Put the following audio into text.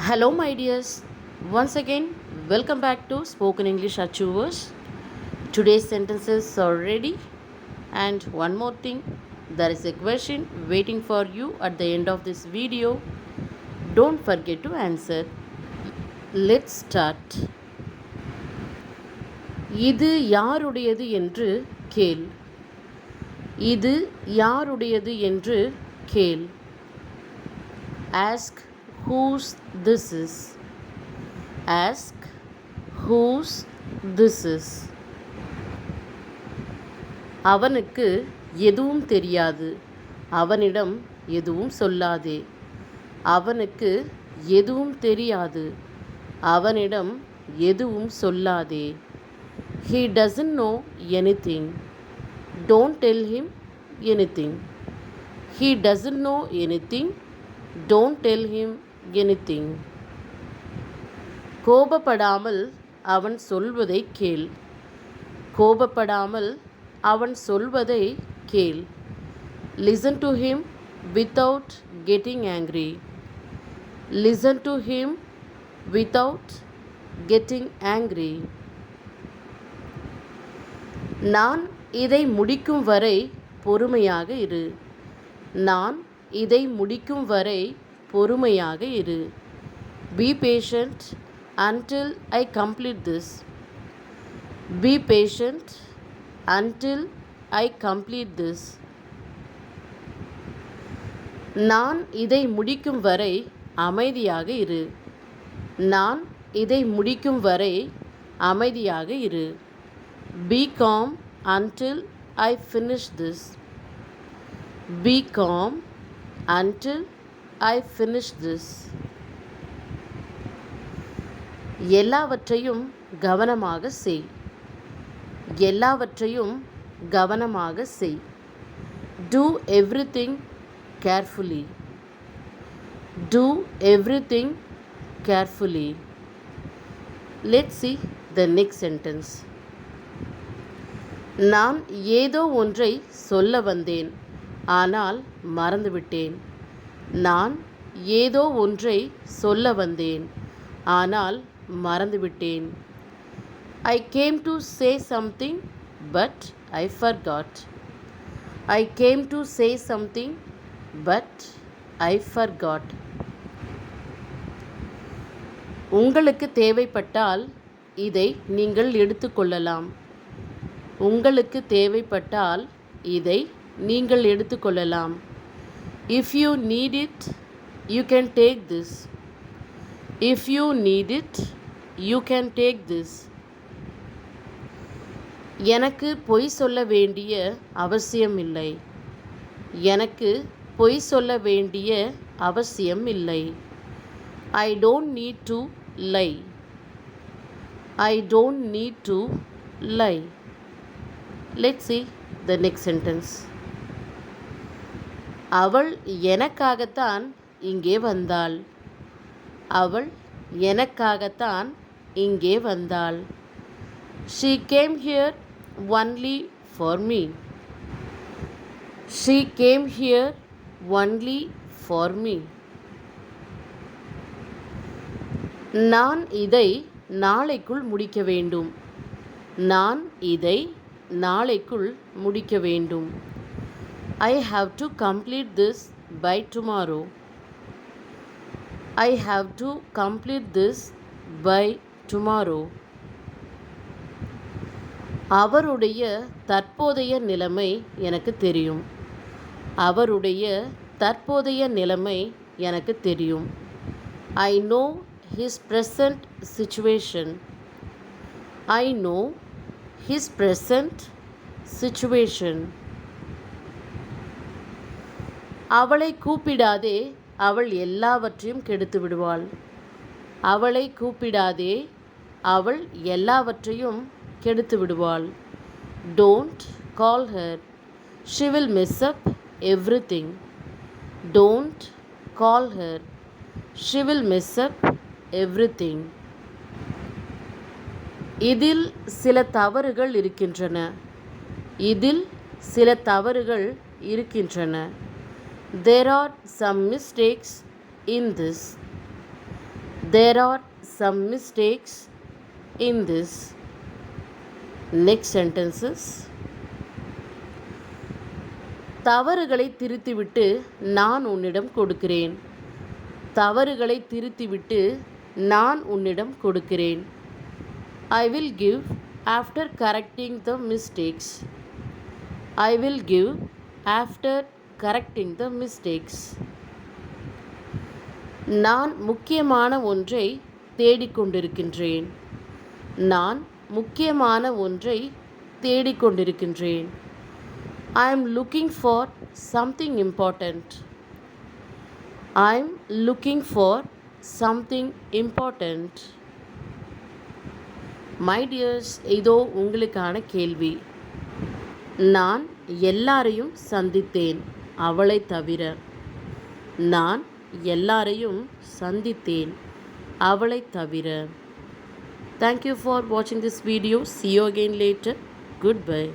Hello, my dears. Once again, welcome back to Spoken English Achievers. Today's sentences are ready, and one more thing, there is a question waiting for you at the end of this video. Don't forget to answer. Let's start. இது யாருடையது என்று கேள். இது யாருடையது என்று கேள். Ask whose this is. Ask whose this is. அவனுக்கு எதுவும் தெரியாது. அவனிடம் எதுவும் சொல்லாதே. அவனுக்கு எதுவும் தெரியாது. அவனிடம் எதுவும் சொல்லாதே. He doesn't know anything. Don't tell him anything. He doesn't know anything. Don't tell him anything. கோபப்படாமல் அவன் சொல்வதை கேள். கோபப்படாமல் அவன் சொல்வதை கேள். Listen to him without getting angry. Listen to him without getting angry. நான் இதை முடிக்கும் வரை பொறுமையாக இரு. நான் இதை முடிக்கும் வரை பொறுமையாக இரு. Be patient until I complete this. Be patient until I complete this. நான் இதை முடிக்கும் வரை அமைதியாக இரு. நான் இதை முடிக்கும் வரை அமைதியாக இரு. Be calm until I finish this. Be calm until I finish this. எல்லாவற்றையும் கவனமாக செய். எல்லாவற்றையும் கவனமாக செய். Do everything carefully. Do everything carefully. Let's see the next sentence. நான் ஏதோ ஒன்றை சொல்ல வந்தேன், ஆனால் மறந்துவிட்டேன். நான் ஏதோ ஒன்றை சொல்ல வந்தேன், ஆனால் மறந்துவிட்டேன். I came to say something, but I forgot. I came to say something, but I forgot. உங்களுக்கு தேவைப்பட்டால் இதை நீங்கள் எடுத்துக்கொள்ளலாம். உங்களுக்கு தேவைப்பட்டால் இதை நீங்கள் எடுத்துக்கொள்ளலாம். If you need it, you can take this. If you need it, you can take this. எனக்கு பொய் சொல்ல வேண்டிய அவசியம் இல்லை. எனக்கு பொய் சொல்ல வேண்டிய அவசியம் இல்லை. I don't need to lie. I don't need to lie. Let's see the next sentence. அவள் எனக்காகத்தான் இங்கே வந்தாள். அவள் எனக்காகத்தான் இங்கே வந்தாள். She came here only for me. She came here only for me. நான் இதை நாளைக்குள் முடிக்க வேண்டும். நான் இதை நாளைக்குள் முடிக்க வேண்டும். I have to complete this by tomorrow. I have to complete this by tomorrow. அவருடைய தற்போதைய நிலைமை எனக்கு தெரியும். அவருடைய தற்போதைய நிலைமை எனக்கு தெரியும். I know his present situation. I know his present situation. அவளை கூப்பிடாதே, அவள் எல்லாவற்றையும் கெடுத்து விடுவாள். அவளை கூப்பிடாதே, அவள் எல்லாவற்றையும் கெடுத்து விடுவாள். Don't call her. She will mess up everything. Don't call her. She will mess up everything. இதில் சில தவறுகள் இருக்கின்றன. இதில் சில தவறுகள் இருக்கின்றன. There are some mistakes in this. There are some mistakes in this. Next sentences. தவறுகளை திருத்திவிட்டு நான் உன்னிடம் கொடுக்கிறேன். தவறுகளை திருத்திவிட்டு நான் உன்னிடம் கொடுக்கிறேன். I will give after correcting the mistakes. I will give after correcting the mistakes. நான் முக்கியமான ஒன்றை தேடிக்கொண்டிருக்கின்றேன். நான் முக்கியமான ஒன்றை தேடிக்கொண்டிருக்கின்றேன். I am looking for something important. I am looking for something important. My dears, இதோ உங்களுக்கான கேள்வி. நான் எல்லாரையும் சந்தித்தேன் அவளை தவிர. நான் எல்லாரையும் சந்தித்தேன் அவளை தவிர. Thank you for watching this video. See you again later. Goodbye.